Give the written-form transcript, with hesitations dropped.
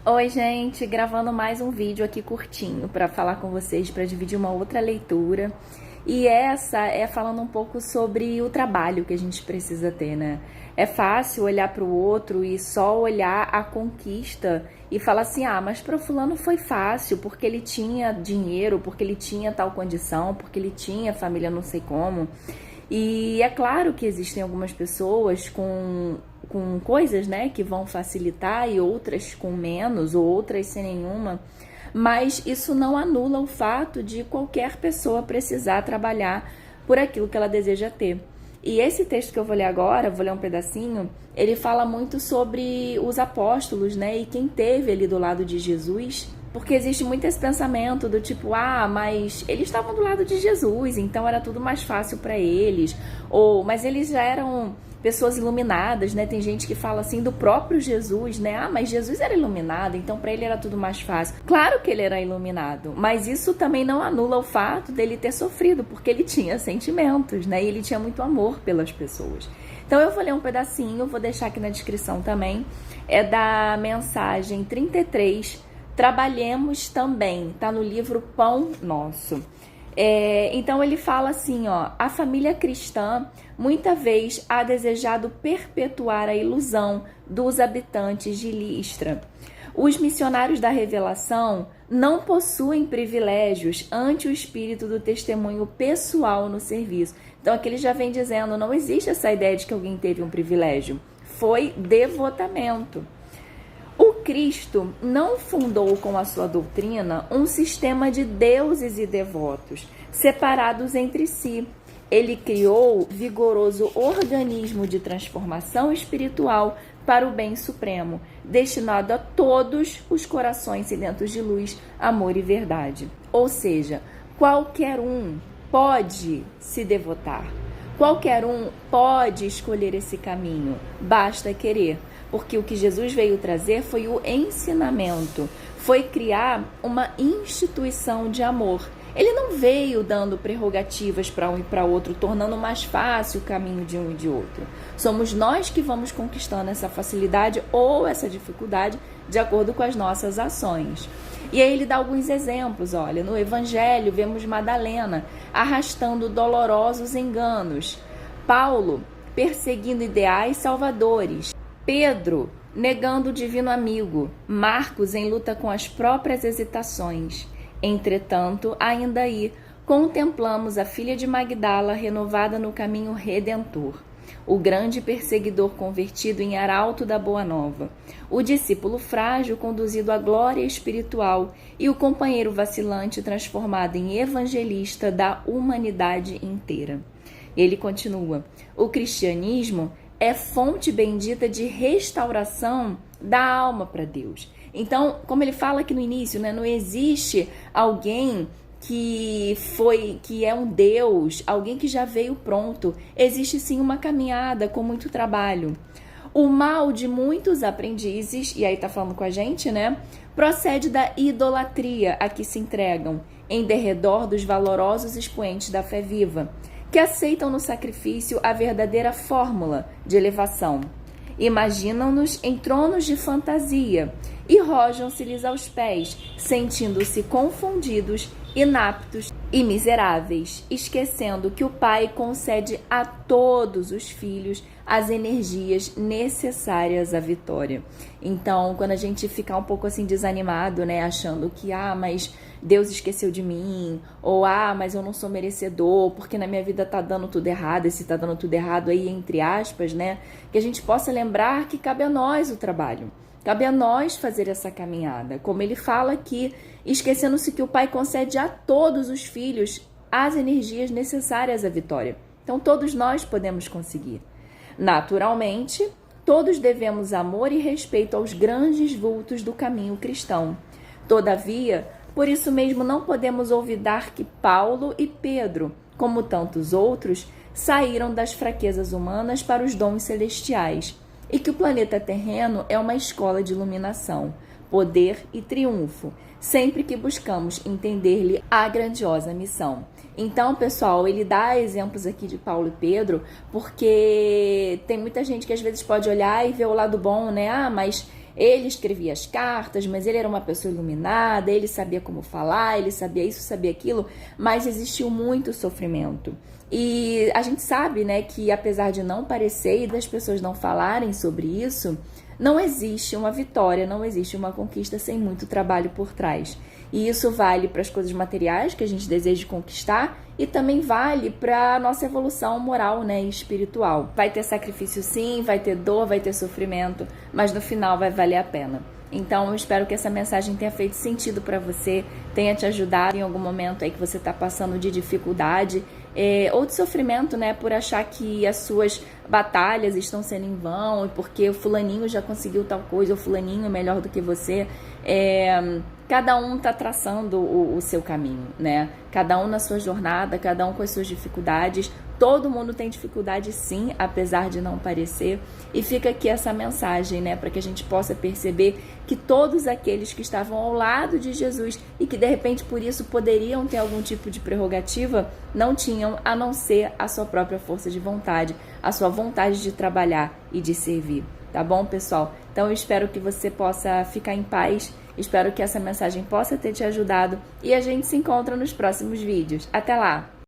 Oi, gente, gravando mais um vídeo aqui curtinho para falar com vocês, para dividir uma outra leitura. E essa é falando um pouco sobre o trabalho que a gente precisa ter, né? É fácil olhar para o outro e só olhar a conquista e falar assim: ah, mas para fulano foi fácil porque ele tinha dinheiro, porque ele tinha tal condição, porque ele tinha família não sei como. E é claro que existem algumas pessoas com coisas, né, que vão facilitar e outras com menos ou outras sem nenhuma, mas isso não anula o fato de qualquer pessoa precisar trabalhar por aquilo que ela deseja ter. E esse texto que eu vou ler agora, vou ler um pedacinho, ele fala muito sobre os apóstolos, né, e quem teve ali do lado de Jesus. Porque existe muito esse pensamento do tipo, ah, mas eles estavam do lado de Jesus, então era tudo mais fácil para eles. Ou, mas eles já eram pessoas iluminadas, né? Tem gente que fala assim do próprio Jesus, né? Ah, mas Jesus era iluminado, então para ele era tudo mais fácil. Claro que ele era iluminado, mas isso também não anula o fato dele ter sofrido, porque ele tinha sentimentos, né? E ele tinha muito amor pelas pessoas. Então eu vou ler um pedacinho, vou deixar aqui na descrição também. É da mensagem 33. Trabalhemos também, tá no livro Pão Nosso. Então ele fala assim, ó, a família cristã muita vez ha desejado perpetuar a ilusão dos habitantes de Listra. Os missionários da revelação não possuem privilégios ante o espírito do testemunho pessoal no serviço. Então aqui ele já vem dizendo, não existe essa ideia de que alguém teve um privilégio. Foi devotamento. O Cristo não fundou com a sua doutrina um sistema de deuses e devotos, separados entre si. Ele criou vigoroso organismo de transformação espiritual para o bem supremo, destinado a todos os corações sedentos de luz, amor e verdade. Ou seja, qualquer um pode se devotar. Qualquer um pode escolher esse caminho, basta querer. Porque o que Jesus veio trazer foi o ensinamento, foi criar uma instituição de amor. Ele não veio dando prerrogativas para um e para outro, tornando mais fácil o caminho de um e de outro. Somos nós que vamos conquistando essa facilidade ou essa dificuldade de acordo com as nossas ações. E aí ele dá alguns exemplos, olha, no Evangelho vemos Madalena arrastando dolorosos enganos, Paulo perseguindo ideais salvadores, Pedro negando o divino amigo, Marcos em luta com as próprias hesitações. Entretanto, ainda aí, contemplamos a filha de Magdala renovada no caminho redentor, o grande perseguidor convertido em arauto da Boa Nova, o discípulo frágil conduzido à glória espiritual e o companheiro vacilante transformado em evangelista da humanidade inteira. Ele continua, o cristianismo é fonte bendita de restauração da alma para Deus. Então, como ele fala aqui no início, né, não existe alguém que é um Deus, alguém que já veio pronto. Existe sim uma caminhada com muito trabalho. O mal de muitos aprendizes, e aí tá falando com a gente, né, procede da idolatria a que se entregam em derredor dos valorosos expoentes da fé viva, que aceitam no sacrifício a verdadeira fórmula de elevação. Imaginam-nos em tronos de fantasia e rojam-se-lhes aos pés, sentindo-se confundidos, inaptos e miseráveis, esquecendo que o Pai concede a todos os filhos as energias necessárias à vitória. Então, quando a gente ficar um pouco assim desanimado, né, achando que, mas Deus esqueceu de mim, ou mas eu não sou merecedor, porque na minha vida tá dando tudo errado, e se tá dando tudo errado aí, entre aspas, né, que a gente possa lembrar que cabe a nós o trabalho. Cabe a nós fazer essa caminhada, como ele fala aqui, esquecendo-se que o Pai concede a todos os filhos as energias necessárias à vitória. Então, todos nós podemos conseguir. Naturalmente, todos devemos amor e respeito aos grandes vultos do caminho cristão. Todavia, por isso mesmo não podemos olvidar que Paulo e Pedro, como tantos outros, saíram das fraquezas humanas para os dons celestiais, e que o planeta terreno é uma escola de iluminação, poder e triunfo, sempre que buscamos entender-lhe a grandiosa missão. Então, pessoal, ele dá exemplos aqui de Paulo e Pedro, porque tem muita gente que às vezes pode olhar e ver o lado bom, né? Mas Ele escrevia as cartas, mas ele era uma pessoa iluminada, ele sabia como falar, ele sabia isso, sabia aquilo, mas existiu muito sofrimento. E a gente sabe, né, que apesar de não parecer e das pessoas não falarem sobre isso, não existe uma vitória, não existe uma conquista sem muito trabalho por trás. E isso vale para as coisas materiais que a gente deseja conquistar e também vale para a nossa evolução moral, né, e espiritual. Vai ter sacrifício sim, vai ter dor, vai ter sofrimento, mas no final vai valer a pena. Então eu espero que essa mensagem tenha feito sentido para você, tenha te ajudado em algum momento aí que você está passando de dificuldade ou de sofrimento, né, por achar que as suas batalhas estão sendo em vão, porque o fulaninho já conseguiu tal coisa, o fulaninho é melhor do que você. Cada um está traçando o seu caminho, né? Cada um na sua jornada, cada um com as suas dificuldades. Todo mundo tem dificuldade sim, apesar de não parecer. E fica aqui essa mensagem, né? Para que a gente possa perceber que todos aqueles que estavam ao lado de Jesus e que de repente por isso poderiam ter algum tipo de prerrogativa, não tinham a não ser a sua própria força de vontade, a sua vontade de trabalhar e de servir. Tá bom, pessoal? Então eu espero que você possa ficar em paz. Espero que essa mensagem possa ter te ajudado e a gente se encontra nos próximos vídeos. Até lá!